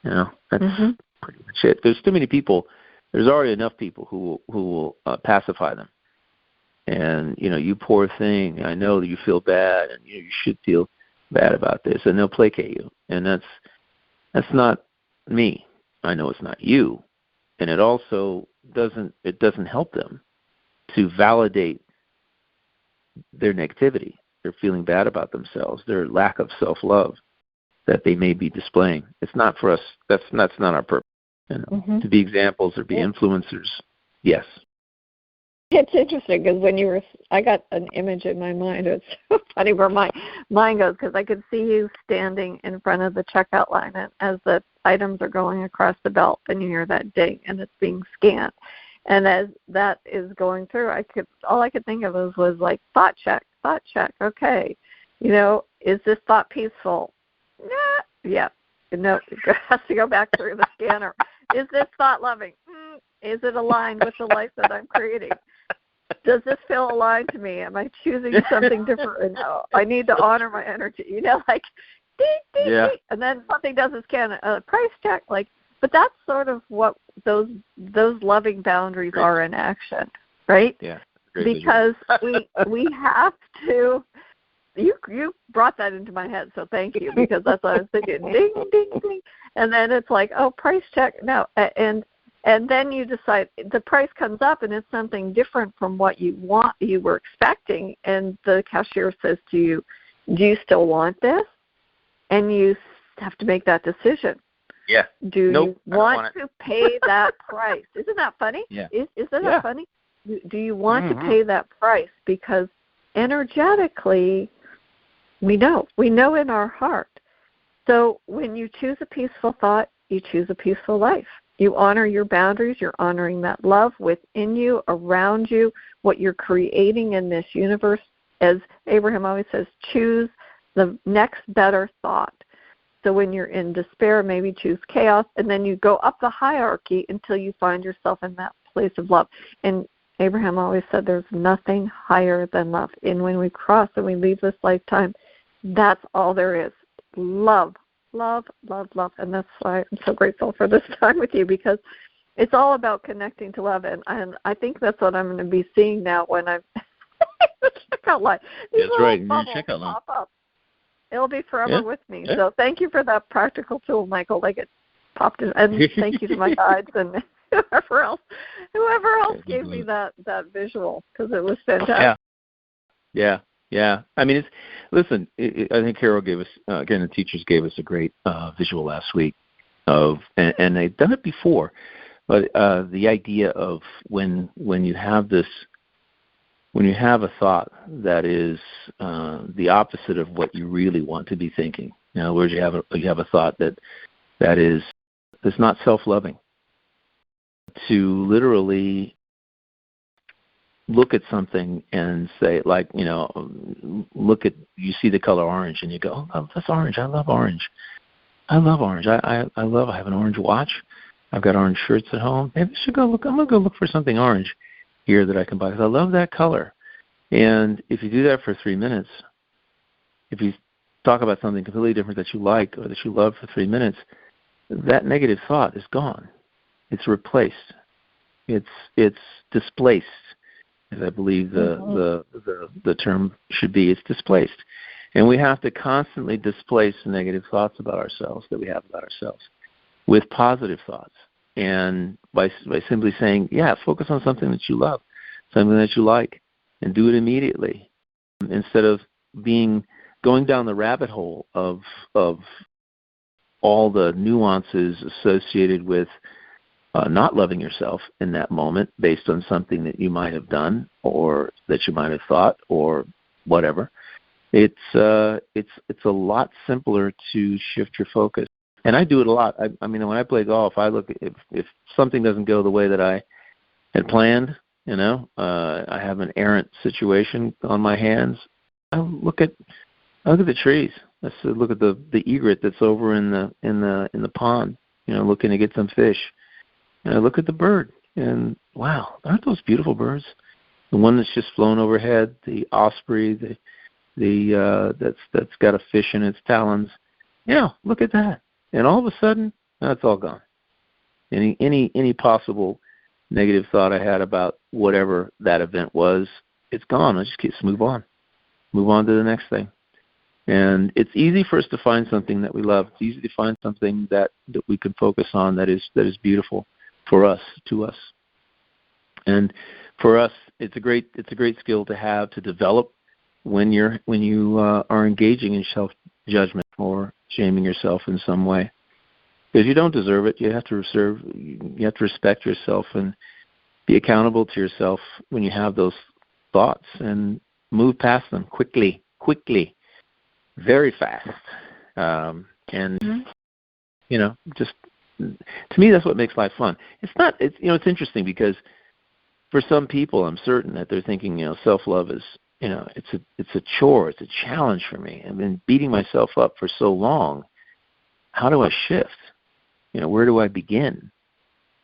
That's pretty much it. There's too many people. There's already enough people who will pacify them. And, you poor thing, I know that you feel bad, and you should feel bad about this, and they'll placate you. And that's not me. I know it's not you. And it also doesn't help them to validate their negativity, their feeling bad about themselves, their lack of self-love that they may be displaying. It's not for us. That's not our purpose. To be examples or be influencers, yes. It's interesting because I got an image in my mind. It's so funny where my mind goes, because I could see you standing in front of the checkout line, and as the items are going across the belt, and you hear that ding, and it's being scanned. And as that is going through, all I could think of was like thought check. Okay, is this thought peaceful? Yeah. No, it has to go back through the scanner. Is this thought loving? Is it aligned with the life that I'm creating? Does this feel aligned to me? Am I choosing something different? No, I need to honor my energy. Like ding, ding, ding. And then something does a scan, price check, but that's sort of what those loving boundaries are in action, right? Yeah. Because we have to. You brought that into my head, so thank you, because that's what I was thinking. Ding, ding, ding, and then it's like, price check. No, and then you decide the price comes up, and it's something different from what you were expecting, and the cashier says to you, "Do you still want this?" And you have to make that decision. Yeah. Do you want to pay that price? Isn't that funny? Yeah. Isn't that funny? Do you want to pay that price? Because energetically, we know in our heart. So when you choose a peaceful thought, you choose a peaceful life. You honor your boundaries. You're honoring that love within you, around you, what you're creating in this universe. As Abraham always says, choose the next better thought. So when you're in despair, maybe choose chaos, and then you go up the hierarchy until you find yourself in that place of love. And Abraham always said there's nothing higher than love. And when we cross and we leave this lifetime, that's all there is. Love, love, love, love. And that's why I'm so grateful for this time with you, because it's all about connecting to love. And I think that's what I'm going to be seeing now when I'm the checkout line. That's right. Checkout line. Pop up. It'll be forever with me. Yeah. So thank you for that practical tool, Michael. Like it popped in. And thank you to my guides and whoever else gave me that visual, because it was fantastic. Yeah. I mean, listen, I think Carol gave us, again, the teachers gave us a great visual last week and they've done it before, but the idea of when you have this, when you have a thought that is the opposite of what you really want to be thinking. In other words, you have a thought that is not self-loving. To literally look at something and say, like, you see the color orange and you go, oh, that's orange. I love orange. I have an orange watch. I've got orange shirts at home. Maybe I should go look. I'm going to go look for something orange here that I can buy because I love that color. And if you do that for 3 minutes, if you talk about something completely different that you like or that you love for 3 minutes, that negative thought is gone. It's replaced. It's displaced, as I believe the term should be. It's displaced. And we have to constantly displace the negative thoughts about ourselves that we have about ourselves with positive thoughts. And by simply saying, focus on something that you love, something that you like, and do it immediately, instead of going down the rabbit hole of all the nuances associated with not loving yourself in that moment based on something that you might have done or that you might have thought or whatever. It's a lot simpler to shift your focus. And I do it a lot. I mean, when I play golf, I look at if something doesn't go the way that I had planned, I have an errant situation on my hands, I look at the trees. I look at the egret that's over in the pond, looking to get some fish. And I look at the bird, and wow, aren't those beautiful birds? The one that's just flown overhead, the osprey, that's got a fish in its talons. Look at that. And all of a sudden, that's all gone. Any possible negative thought I had about whatever that event was, it's gone. I just move on to the next thing. And it's easy for us to find something that we love. It's easy to find something that we can focus on that is beautiful for us, to us. And for us, it's a great skill to have, to develop when you are engaging in self-judgment or shaming yourself in some way, because you don't deserve it. You have to respect yourself and be accountable to yourself when you have those thoughts, and move past them quickly, very fast. Just to me, that's what makes life fun. It's interesting because for some people, I'm certain that they're thinking, self-love is, it's a chore, it's a challenge for me. I've been beating myself up for so long. How do I shift? Where do I begin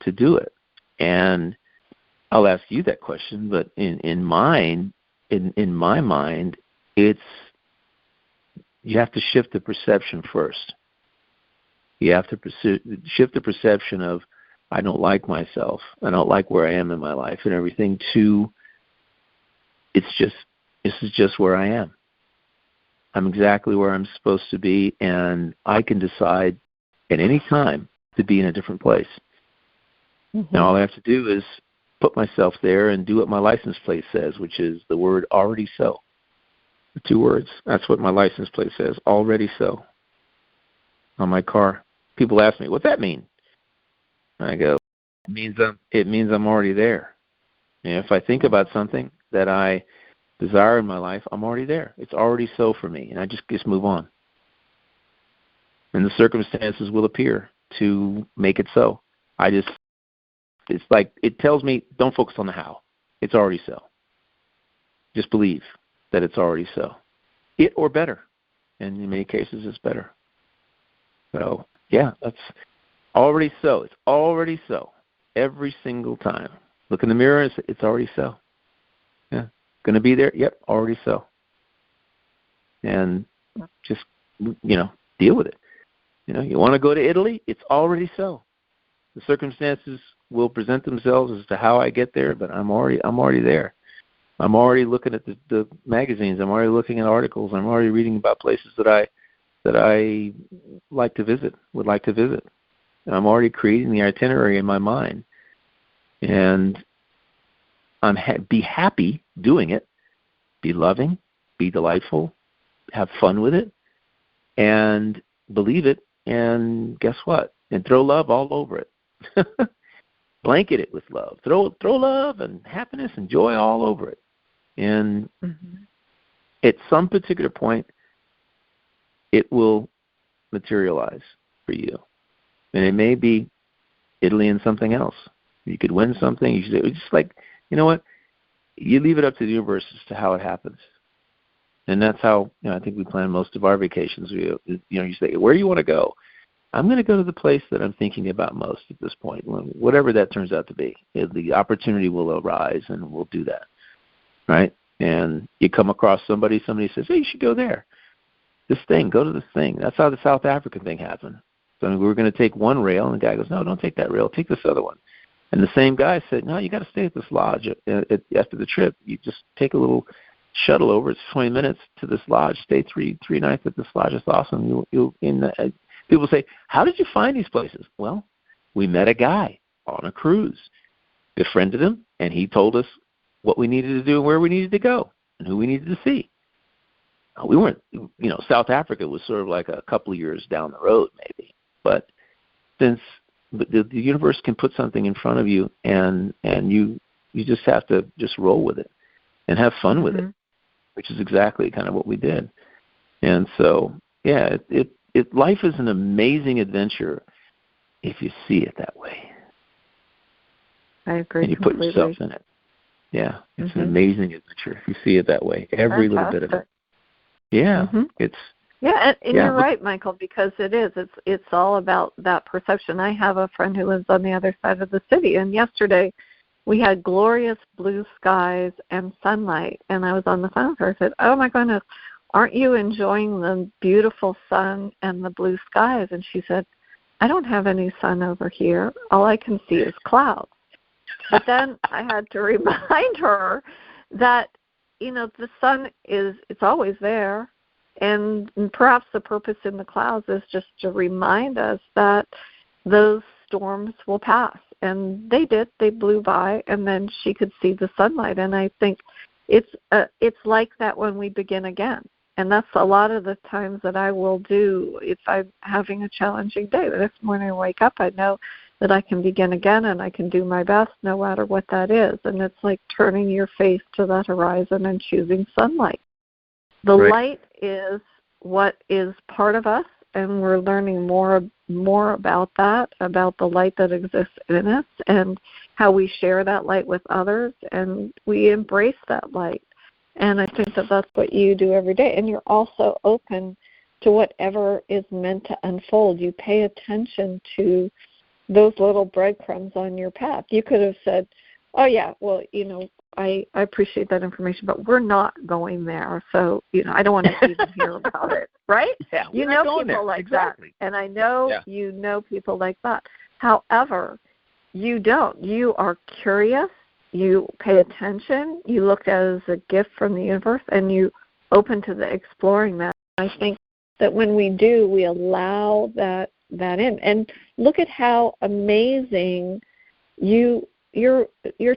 to do it? And I'll ask you that question, but in my mind, it's, you have to shift the perception first. You have to shift the perception of, I don't like myself, I don't like where I am in my life and everything, to, this is just where I am. I'm exactly where I'm supposed to be, and I can decide at any time to be in a different place. Mm-hmm. Now all I have to do is put myself there and do what my license plate says, which is the word already so. The 2 words. That's what my license plate says, already so, on my car. People ask me, what's that mean? I go, it means I'm already there. And if I think about something that I desire in my life, I'm already there. It's already so for me, and I just move on. And the circumstances will appear to make it so. It's like, it tells me, don't focus on the how. It's already so. Just believe that it's already so. It or better. And in many cases, it's better. So, yeah, that's already so. It's already so. Every single time. Look in the mirror and say, it's already so. Yeah. Going to be there? Yep, already so. And just, deal with it. You want to go to Italy? It's already so. The circumstances will present themselves as to how I get there, but I'm already there. I'm already looking at the magazines. I'm already looking at articles. I'm already reading about places that I like to visit, would like to visit. And I'm already creating the itinerary in my mind. And be happy doing it. Be loving. Be delightful. Have fun with it. And believe it. And guess what? And throw love all over it. Blanket it with love. Throw love and happiness and joy all over it. And at some particular point, it will materialize for you. And it may be Italy and something else. You could win something. It's just like, you know what? You leave it up to the universe as to how it happens. And that's how, I think we plan most of our vacations. You say, where do you want to go? I'm going to go to the place that I'm thinking about most at this point, whatever that turns out to be. The opportunity will arise, and we'll do that, right? And you come across somebody says, hey, you should go there. Go to this thing. That's how the South African thing happened. So we were going to take one rail, and the guy goes, no, don't take that rail. Take this other one. And the same guy said, no, you got to stay at this lodge after the trip. You just take a little shuttle over. It's 20 minutes to this lodge. Stay three nights at this lodge. It's awesome. People say, how did you find these places? Well, we met a guy on a cruise, befriended him, and he told us what we needed to do and where we needed to go and who we needed to see. We weren't, South Africa was sort of like a couple of years down the road maybe. But since the universe can put something in front of you and you just have to just roll with it and have fun with it, which is exactly kind of what we did. And so, yeah, life is an amazing adventure if you see it that way. I agree. And you put yourself in it. Yeah, it's an amazing adventure if you see it that way. Every little bit of it. Yeah, it's. Yeah, and you're right, Michael, because it is. It's all about that perception. I have a friend who lives on the other side of the city, and yesterday we had glorious blue skies and sunlight, and I was on the phone with her. I said, oh, my goodness, aren't you enjoying the beautiful sun and the blue skies? And she said, I don't have any sun over here. All I can see is clouds. But then I had to remind her that, the sun it's always there. And perhaps the purpose in the clouds is just to remind us that those storms will pass. And they did. They blew by, and then she could see the sunlight. And I think it's like that when we begin again. And that's a lot of the times that I will do if I'm having a challenging day. The next morning I wake up, I know that I can begin again and I can do my best no matter what that is. And it's like turning your face to that horizon and choosing sunlight. The light is what is part of us, and we're learning more about that, about the light that exists in us and how we share that light with others, and we embrace that light. And I think that that's what you do every day. And you're also open to whatever is meant to unfold. You pay attention to those little breadcrumbs on your path. You could have said, oh, yeah, well, I appreciate that information, but we're not going there. So, I don't want to even hear about it, right? Yeah, people there. Like exactly. that. And I know you know people like that. However, you don't. You are curious. You pay attention. You look at it as a gift from the universe, and you open to the exploring that. I think that when we do, we allow that in. And look at how amazing your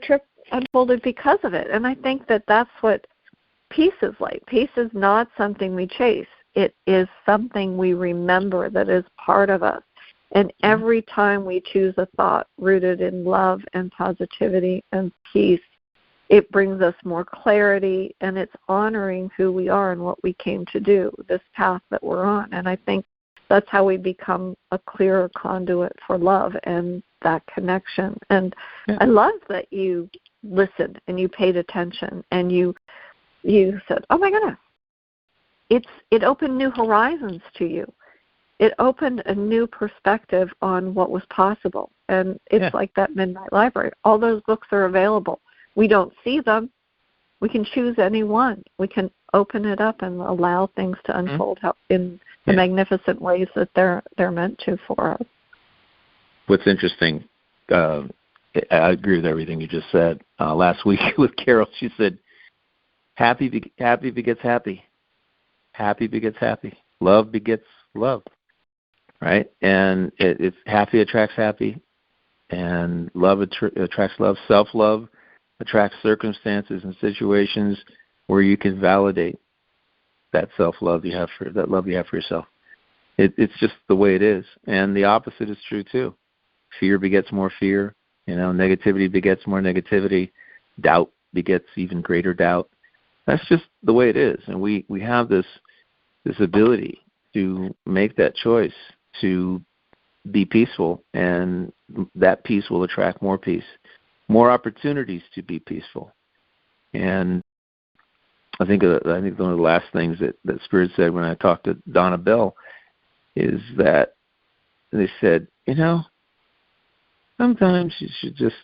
trip unfolded because of it. And I think that that's what peace is like. Peace is not something we chase. It is something we remember that is part of us. And every time we choose a thought rooted in love and positivity and peace, it brings us more clarity, and it's honoring who we are and what we came to do, this path that we're on. And I think that's how we become a clearer conduit for love and that connection. And I love that you listened and you paid attention and you said, oh my goodness, it opened new horizons to you. It opened a new perspective on what was possible. And it's like that Midnight Library. All those books are available. We don't see them. We can choose any one. We can open it up and allow things to unfold in the magnificent ways that they're meant to for us. What's interesting, I agree with everything you just said. Last week with Carol, she said, happy begets happy. Happy begets happy. Love begets love. Right? And it's happy attracts happy, and love attracts love. Self-love attracts circumstances and situations where you can validate that self-love you have for yourself. It's just the way it is. And the opposite is true too. Fear begets more fear. Negativity begets more negativity. Doubt begets even greater doubt. That's just the way it is. And we have this ability to make that choice to be peaceful, and that peace will attract more peace, more opportunities to be peaceful. And I think one of the last things that Spirit said when I talked to Donna Bell is that they said, sometimes you should just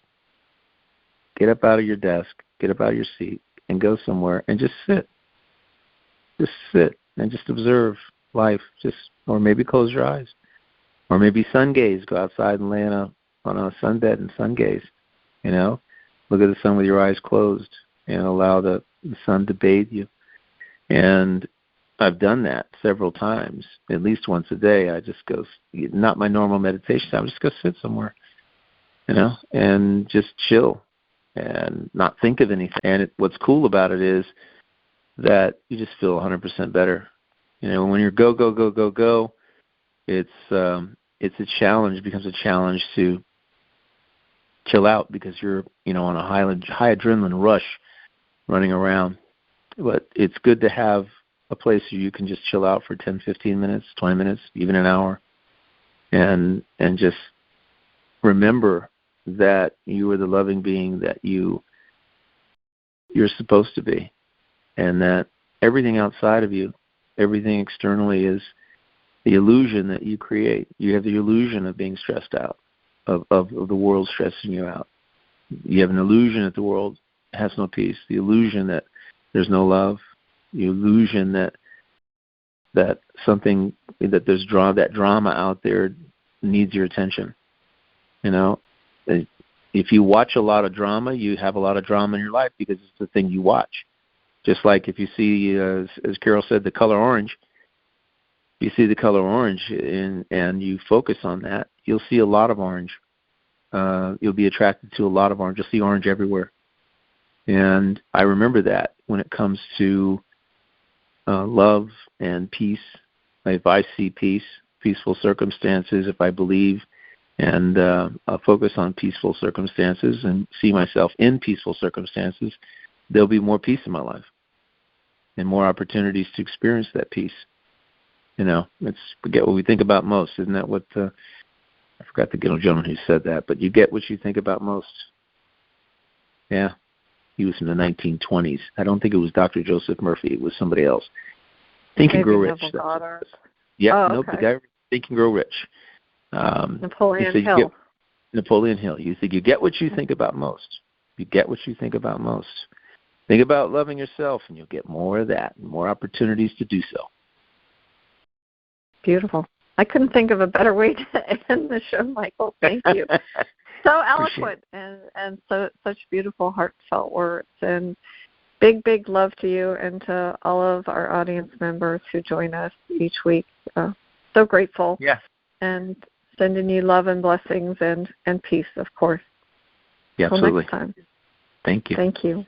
get up out of your desk, get up out of your seat, and go somewhere and just sit. Just sit and just observe life, or maybe close your eyes. Or maybe sun gaze, go outside and lay on a sunbed and sun gaze. Look at the sun with your eyes closed and allow the sun to bathe you. And I've done that several times, at least once a day. I just go, not my normal meditation time, just go sit somewhere, and just chill and not think of anything. And what's cool about it is that you just feel 100% better. When you're go, go, go, go, go, it's a challenge. It becomes a challenge to chill out because you're, on a high adrenaline rush running around. But it's good to have a place where you can just chill out for 10, 15 minutes, 20 minutes, even an hour, and just remember that you are the loving being that you're supposed to be, and that everything outside of you, everything externally is the illusion that you create. You have the illusion of being stressed out, of the world stressing you out. You have an illusion that the world has no peace, the illusion that there's no love, the illusion that there's that drama out there needs your attention. If you watch a lot of drama, you have a lot of drama in your life because it's the thing you watch. Just like if you see, as Carol said, the color orange, you see the color orange and you focus on that, you'll see a lot of orange. You'll be attracted to a lot of orange. You'll see orange everywhere. And I remember that when it comes to love and peace. If I see peace, peaceful circumstances, if I believe and focus on peaceful circumstances and see myself in peaceful circumstances, there'll be more peace in my life and more opportunities to experience that peace. It's forget what we think about most. Isn't that what I forgot the gentleman who said that, but you get what you think about most. Yeah. He was in the 1920s. I don't think it was Dr. Joseph Murphy. It was somebody else. Think and Grow Rich. Yeah, okay. The guy Think and Grow Rich. Napoleon Hill. Napoleon Hill. You think you get what you think about most. You get what you think about most. Think about loving yourself, and you'll get more of that, and more opportunities to do so. Beautiful. I couldn't think of a better way to end the show, Michael. Thank you. So eloquent and such beautiful, heartfelt words. And big, big love to you and to all of our audience members who join us each week. So grateful. Yes. And sending you love and blessings and peace, of course. Yeah, Until absolutely. next time. Thank you. Thank you.